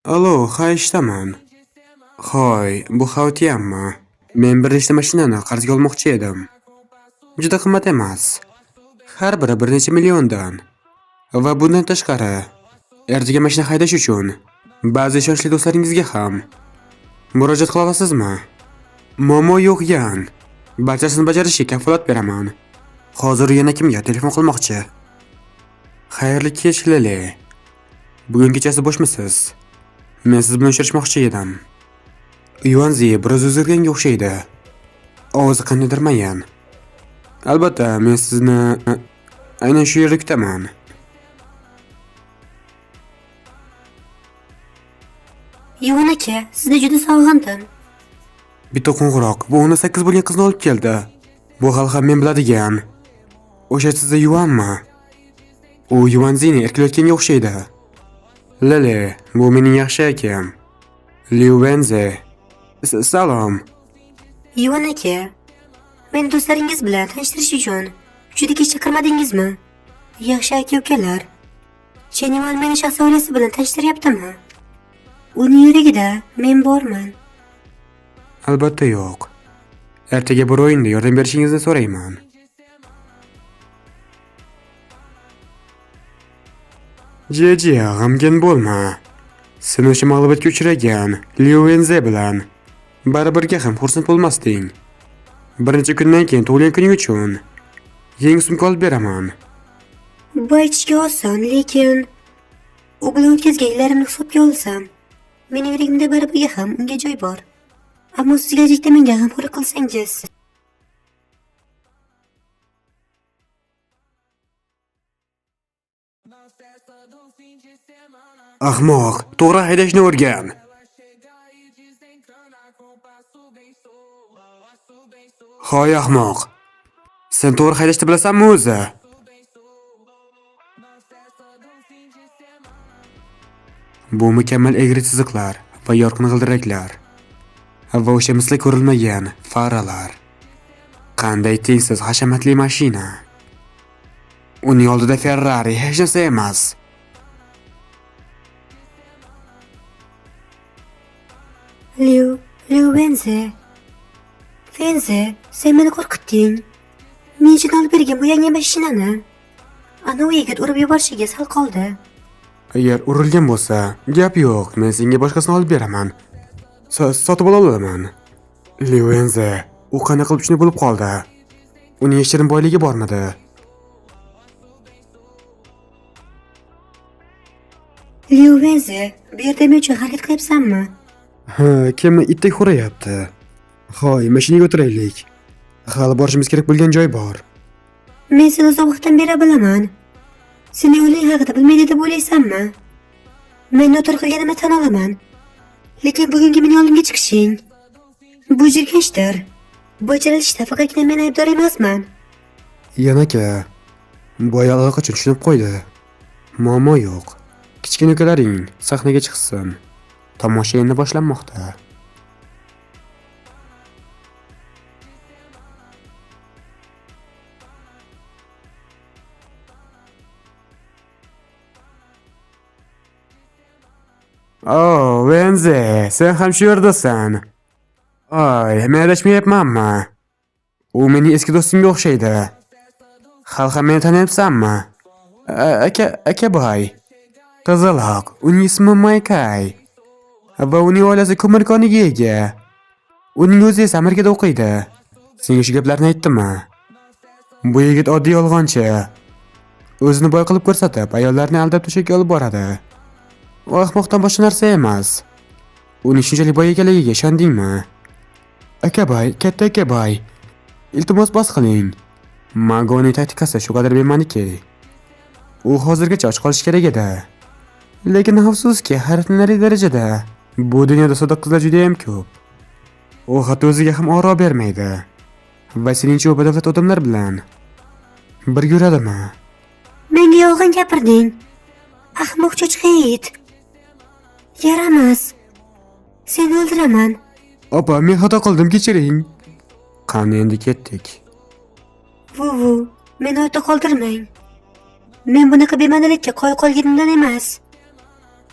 Allo, ha ishdaman. Hoy, bu Xavtiyanmi? Men bir nechta mashinani qarzga olmoqchi edim. Juda qimmat emas. Har biri bir necha milliondan. Va bundan tashqari, ertaga mashina haydash uchun ba'zi ishonchli do'stlaringizga ham murojaat qila olasizmi? Muammo yo'q yan. Barchasini bajarishga kafolat beraman. Hozir yana kimga telefon qilmoqchi? Xayrli kech, Lili. Bugun kechasi bo'shmisiz? Men siz bilan uchrashmoqchi edim. Yuanzi biroz o'zgarganga o'xshaydi. Ovozi qandaydir mayin. Albatta, men sizni aynan shu yerda kutaman. Yuvan aka, sizni juda sog'indim. Bitta qo'ng'iroq, bu 18 bo'lgan qizni olib keldi. Bu hali ham men biladigan. O'sha sizda Yuanmi? U Yuanzini erkalayotganga o'xshaydi. Lili, bu mening yaxshi akam. Liu Wenze. Salom. Yuvan aka, meni do'stlaringiz bilan tanishtirish uchun juda kech chaqirmadingizmi? Yaxshi aka-ukalar. Chenival meni shaxsiy oilasi bilan tanishtiryaptimi? Uning yuragida men borman. Albatta yo'q. Ertaga bir o'yinda yordam berishingizni so'rayman. Jeje, g'amgin bo'lma. Sen o'sha mag'lubiyatga uchragan Liu Wenze bilan baribirga ham xursand bo'lmasding. Bir necha kundan keyin tug'ilgan kuning uchun yangi sumka olib beraman. Bu aytishga oson, lekin u bilan o'tkazgan yillarimni hisobga olsam, mening yuragimda baribirga ham unga joy bor. Ammo siz kelajakda menga g'amxo'rlik qilsangiz, Ahmoq, to'g'ri haydashni o'rgan. Hoy ahmoq. Sen to'g'ri haydashni bilasanmi o'zi? Bu mukammal egri chiziqlar va yorqin g'ildiraklar. Va o'sha misli ko'rilmagan faralar. Qanday tengsiz hashamatli mashina. Uning oldida Ferrari hech narsa emas. Liu Wenze. Wenze, sen meni qo'rqitding. Men uchun olib bergan bu yangi mashinani ana u yigit urib yuborishiga sal qoldi. Agar urilgan bo'lsa, gap yo'q. Men senga boshqasini olib beraman. Sotib ola olaman. Liu Wenze, u qanday qilib shunday bo'lib qoldi? Uning yashirin boyligi bormidi? Liu Wenze, bu yerda men uchun harakat qilyapsanmi? Ha, kimni itdek xo'rayapti. Hoy, mashinaga o'tiraylik. Hali borishimiz kerak bo'lgan joy bor. Men seni uzoq vaqtdan beri bilaman. Seni o'lim haqida bilmaydi deb o'ylaysanmi? Men noto'g'ri qilganimni tan olaman. Lekin bugungi mening oldimga chiqishing bu jirkanchdir. Bu ajralishda faqatgina men aybdor emasman. Yanaka, bu ayol allaqachon tushunib qo'ydi. Muammo yo'q. Kichkina ukalaring sahnaga chiqsin. Tomosha endi boshlanmoqda. Oh, Wenze, sen ham shu yerdasan. Oy, men adashmayapmanmi? U mening eski do'stimga o'xshaydi. Hali ham meni taniyapsanmi? Aka boy. Qizaloq, uning ismi Maykay. Va uning oilasi ko'mir koniga ega. Uning o'zi esa Amerikada o'qiydi. Senga shu gaplarni aytdimmi? Bu yigit oddiy yolg'onchi. O'zini boy qilib ko'rsatib, ayollarni aldab to'shakka olib boradi. U ahmoqdan boshqa narsa emas. Uning shunchalik boy ekanligiga ishondingmi? Akaboy, katta akaboy. Iltimos bos qiling. Magoning taktikasi shu qadar bema'niki. U hozirgacha och qolish kerak edi. Lekin afsuski, hayratlanarli darajada bu dunyoda sodiq qizlar juda ham ko'p. U hatto o'ziga ham oro bermaydi. Va seningcha u badavlat odamlar bilan birga yuradimi? Menga yolg'on gapirding. Ahmoq cho'chqayit. Yaramas. Seni o'ldiraman. Opa, men xato qildim, kechiring. Qani endi ketdik. Vuvu, meni ortda qoldirmang. Men bunaqa bema'nilikka qoyil qolganimdan emas.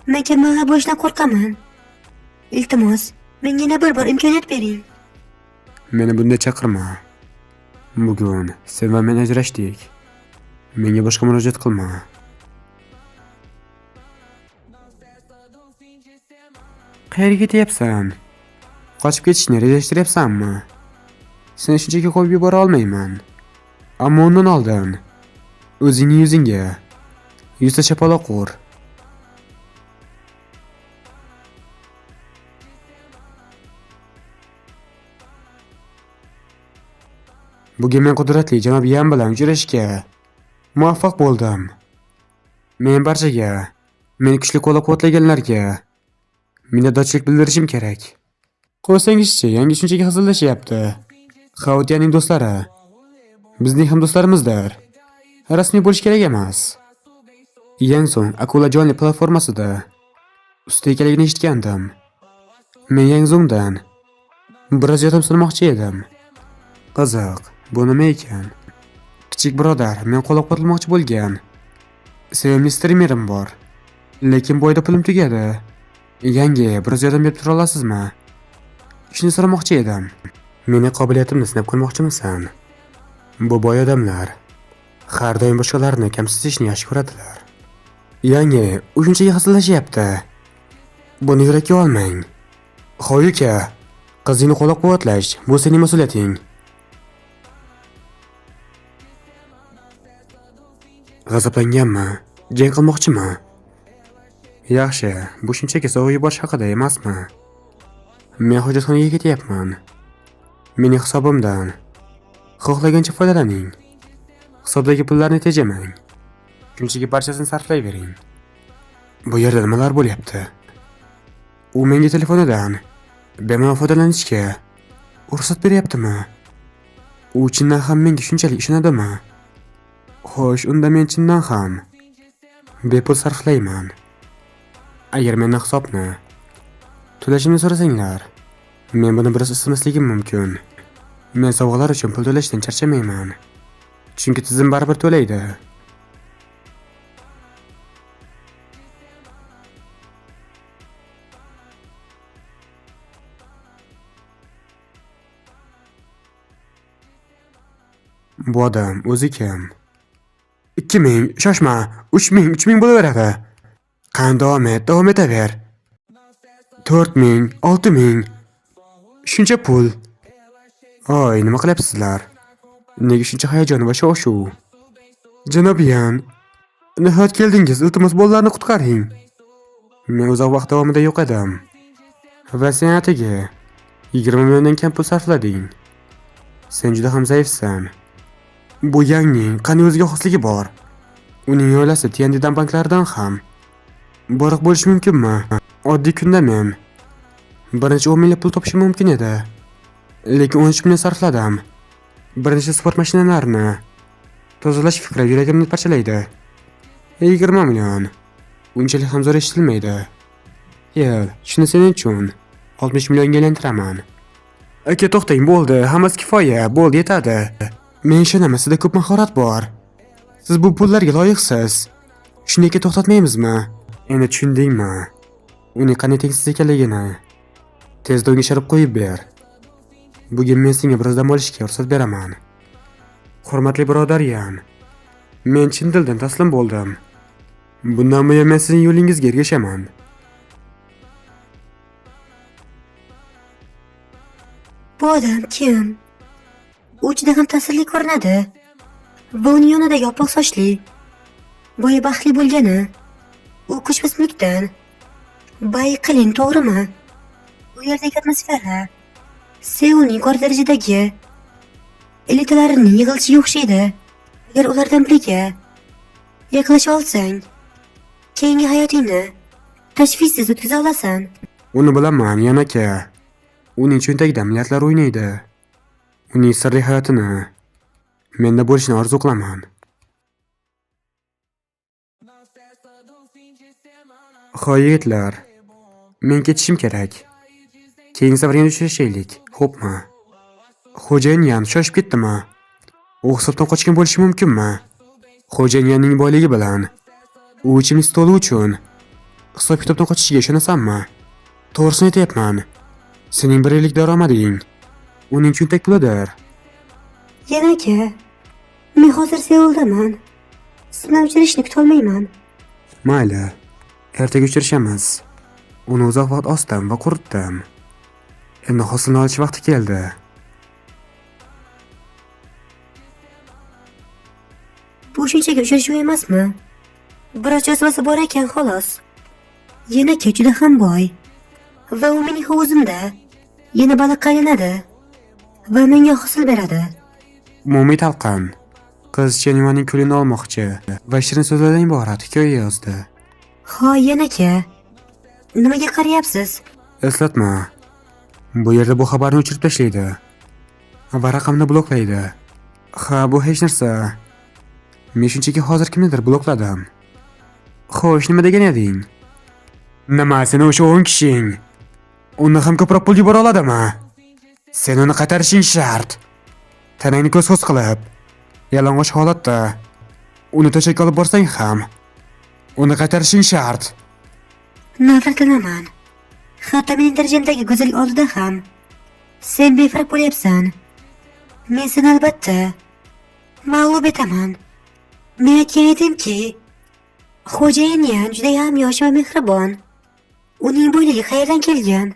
Men kambag'al bo'lishdan qo'rqaman. Iltimos, menga yana bir bor imkoniyat bering. Meni bunday chaqirma. Bugun sen va men ajrashdik. Menga boshqa murojaat qilma. Qayerga ketyapsan? Qochib ketishni rejalashtiryapsanmi? Seni shunchaki qo'yib yubora olmayman. Ammo undan oldin o'zingning yuzingga yuzta chapaloq ur. Bugun men qudratli janob Yan bilan uchrashishga muvaffaq bo'ldim. Men barchaga, meni kuchli qo'llab-quvvatlaganlarga minnatdorchilik bildirishim kerak. Qo'ysangizchi, yangi shunchaki hazillashyapti. Xaotiyaning do'stlari bizning ham do'stlarimizdir. Rasmiy bo'lish kerak emas. Yang so'ng Akula Jonli platformasida usta ekanligini eshitgandim. Men Yang Zongdan biroz yordam so'ramoqchi edim. Qiziq, bu nima ekan? Kichik birodar, men qo'llab-quvvatlamoqchi bo'lgan sevimli streamerim bor. Lekin bu oyda pulim tugadi. Yangi biroz yordam berib tura olasizmi? Shuni so'ramoqchi edim. Meni qobiliyatimni sinab ko'rmoqchimisan? Bu boy odamlar har doim boshqalarni kamsitishni yaxshi ko'radilar. Yangi, u shunchaki hazillashyapti. Buni yurakka olmang. Hoy uka, qizingni qo'llab-quvvatlash bu sening mas'uliyating. G'azablanganmi? Jang qilmoqchimi? Yaxshi, bu shunchaki sovg'a yuborish haqida emasmi? Men hojatxonaga ketyapman. Mening hisobimdan xohlagancha foydalaning. Hisobdagi pullarni tejamang. Shunchaki barchasini sarflayvering. Bu yerda nimalar bo'lyapti? U menga telefonidan bemalol foydalanishga ruxsat beryaptimi? U chindan ham menga shunchalik ishonadimi? Xo'sh, unda men chindan ham bepul sarflayman. Agar mendan hisobni to'lashimni so'rasanglar, men buni biroz istamasligim mumkin. Men sovg'alar uchun pul to'lashdan charchamayman. Chunki tizim baribir to'laydi. Bu odam o'zi kim? 2000, shoshma, 3000 bo'laveradi. Qani davom etaver. 4000, 6000. Shuncha pul. Oy, nima qilyapsizlar? Nega shuncha hayajon va shov-shuv? Janob Yan, nihoyat keldingiz. Iltimos bolalarni qutqaring. Men uzoq vaqt davomida yo'q edim. Va sen atigi 20 milliondan kam pul sarflading. Sen juda ham zaifsan. Bu Yangning qanday o'ziga xosligi bor? Uning oilasi Tiandidan banklaridan ham boyroq bo'lishi mumkinmi? Oddiy kunda men birinchi 10 million pul topishim mumkin edi. Lekin 13 million sarfladim. Bir nechta sport mashinalarini tozalash fikri yuragimni parchalaydi. 20 million. Unchalik ham zo'r eshitilmaydi. Yel, shuni sening uchun 60 millionga aylantiraman. Aka, to'xtang, bo'ldi. Hammasi kifoya. Bo'ldi, yetadi. Men ishonaman, sizda ko'p mahorat bor. Siz bu pullarga loyiqsiz. Shuniki to'xtatmaymizmi? Endi tushundingmi? Uning qanday tengsiz ekanligini tezda unga sharb qo'yib ber. Bugun men senga biroz dam olishga ruxsat beraman. Hurmatli birodar Yan, men chin dildan taslim bo'ldim. Bundan buyon men sizning yo'lingizga ergashaman. Bu odam kim? U juda ham ta'sirli ko'rinadi. Va uning yonidagi oppoq sochli, boya baxtli bo'lgani, u ko'chmas mulkdan bay qiling, to'g'rimi? U yerdagi atmosfera Seulning yuqori darajadagi elitalarining yig'ilishiga o'xshaydi. Agar ulardan biriga yaqinlasha olsang, keyingi hayotingni tashvishsiz o'tkaza olasan. Uni bilaman, Yan aka. Uning cho'ntagida milliardlar o'ynaydi. Uning sirli hayotini menda bo'lishini orzu qilaman. Xo'y yigitlar, men ketishim kerak. Keyingi safar yana uchrashaylik, xo'pmi? Xo'jayin Yan shoshib ketdimi? U hisobdan qochgan bo'lishi mumkinmi? Xo'jayin Yanning boyligi bilan u ichimlik stoli uchun hisob kitobdan qochishiga ishonasanmi? To'g'risini aytyapman. Sening bir yillik daromading uning cho'ntak pulidir. Yana aka, men hozir Seuldaman. Siz bilan uchrashishni kutolmayman. Mayli, ertaga uchrashamiz. Uni uzoq vaqt osdim va quritdim. Endi hosilni olish vaqti keldi. Bu shunchaki uchrashuv emasmi? Biroz jozibasi bor ekan xolos. Yana aka juda ham boy. Va u mening hovuzimda yana baliqqa aylanadi va menga hosil beradi. Umumiy talqin qiz Chenivaning kulini olmoqchi va shirin so'zlardan iborat hikoya yozdi. Ha, yana aka. Nimaga qarayapsiz? Eslatma. Bu yerda bu xabarni o'chirib tashlaydi va raqamni bloklaydi. Ha, bu hech narsa. Men shunchaki hozir kimnidir blokladim. Xo'sh, nima degan eding? Nima, seni o'sha 10 kishing uni ham ko'proq pul yubora oladimi? Sen uni qaytarishing shart. Tanangni ko'z-ko'z qilib, yalang'och holatda uni to'shakka olib borsang ham uni qaytarishing shart. Nafrat qilaman. Hatto mening darajamdagi go'zal oldida ham sen befarq bo'lyapsan. Men seni albatta mag'lub etaman. Men aytgan edimki, xo'jayiniyam juda ham yosh va mehribon. Uning bo'yligi qayerdan kelgan?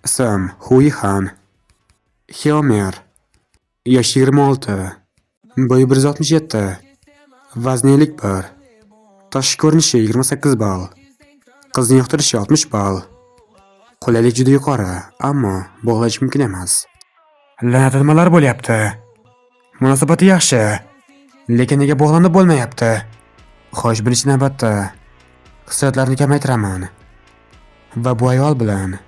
Ism Huihan. Hyomer. Yosh 26. Bo'yi 167. Vazni 51. Tashqi ko'rinishi 28 ball. Qizni yoqtirishi 60 ball. Qulaylik juda yuqori, ammo bog'lash mumkin emas. La'nat nimalar bo'lyapti? Munosabati yaxshi, lekin nega bog'lanib bo'lmayapti? Xo'sh, birinchi navbatda hissiyotlarni kamaytiraman va bu ayol bilan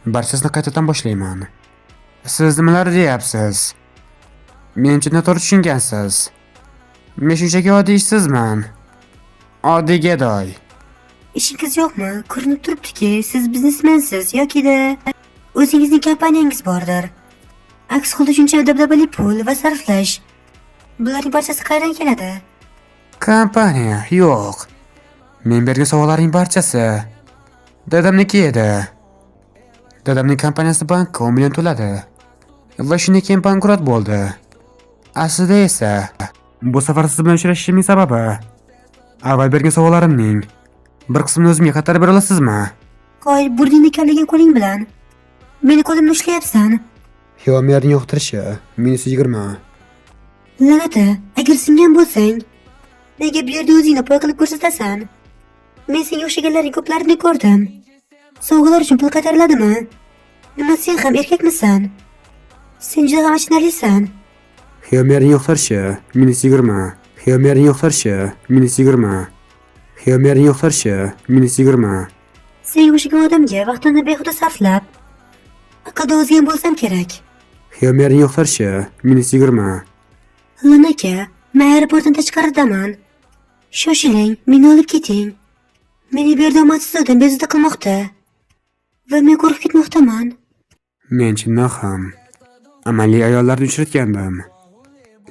barchasini qaytadan boshlayman. Siz nimalar deyapsiz? Menimcha noto'g'ri tushungansiz. Men shunchaki oddiy ishsizman. Oddiy gadoy. Ishingiz yo'qmi? Ko'rinib turibdiki, siz biznesmensiz yoki-da o'zingizning kompaniyangiz bordir. Aks holda shuncha dabdabali pul va sarflash. Bularning barchasi qayerdan keladi? Kompaniya yo'q. Men bergan sovg'alarning barchasi dadamniki edi. Dadamning kompaniyasi bankka 10 million to'ladi va shundan keyin bankrot bo'ldi. Aslida esa bu safar siz bilan uchrashishimning sababi avval bergan sovg'alarimning bir qismini o'zimga qaytarib bera olasizmi? Qo'y, burningni kavlagan qo'ling bilan meni qo'limni ushlayapsan. Hyomerni yo'qtirishi -20. La'nata, agar singan bo'lsang, nega bu yerda o'zingni poy qilib ko'rsatasan? Men senga o'xshaganlarning ko'plarini ko'rdim. Sovg'alar uchun pul qaytariladimi? Nima, sen ham erkakmisan? Sen juda ham achinarlisan. Hyomerni yo'qtirishi -20. Hyomerni yo'qtirishi -20. Hyomerni yo'qtirishi -20. Senga o'xshagan odamga vaqtimni behuda sarflab, aqlda o'zgan bo'lsam kerak. Hyomerni yo'qtirishi -20. Lan aka, men aeroportdan tashqaridaman. Shoshiling, meni olib keting. Meni bu yerda omadsiz odam bezovta qilmoqda va men qo'rqib ketmoqdaman. Men chindan ham amaliy ayollarni uchratgandim.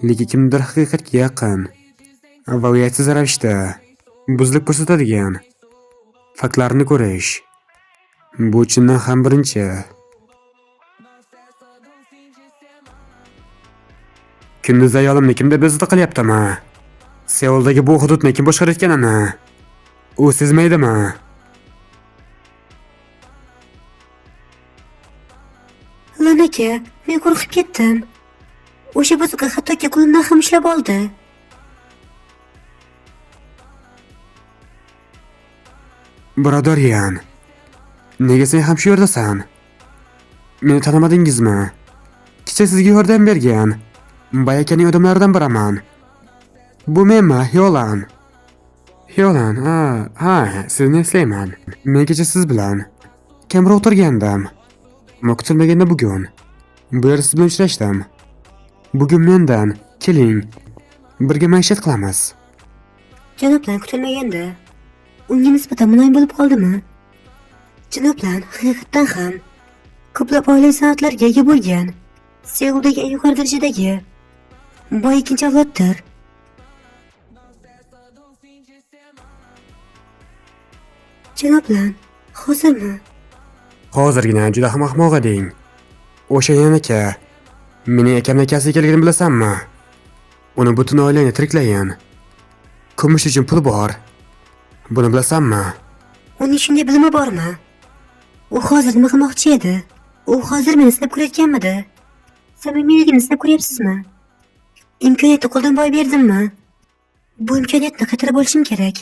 Lekin kimdir haqiqatga yaqin va uyatsiz ravishda buzilib ko'rsatadigan faktlarni ko'rish. Bu chindan ham birinchi. Kunduz ayolimni kimda bezovta qilyaptimi? Seuldagi bu hududni kim boshqarayotganini u sezmaydimi? Lan aka, men qo'rqib ketdim. O'sha buzuqa hattoki qo'limdan ham ushlab oldi. Birodar Yan, nega sen ham shu yerdasan? Meni tanimadingizmi? Kecha sizga yordam bergan Bayakaning odamlaridan biraman. Bu menmi, Hyolan? Hyolan, ha, sizni eslayman. Men kecha siz bilan kamera o'tirgandim. Ammo kutilmaganda bugun bu yerda siz bilan uchrashdim. Bugun mendan keling, birga maishat qilamiz. Janoblar, kutilmaganda unga nisbatan muloyim bo'lib qoldimi? Janoblar, haqiqatdan ham ko'plab oila san'atlarga ega bo'lgan Seuldagi eng yuqori darajadagi boy ikkinchi avloddir. Janob bilan hozirmi? Hozirgina juda ham ahmoq eding. O'sha yan aka, mening akamning akasi ekanligini bilasanmi? Uni butun oilangni tiriklagan. Kumush uchun pul bor. Buni bilasanmi? Uning shunday bilimi bormi? U hozir nima qilmoqchi edi? U hozir meni sinab ko'rayotganmidi? Samimiyligimni sinab ko'ryapsizmi? Imkoniyatni qo'ldan boy berdimmi? Bu imkoniyatni qaytarib olishim kerak.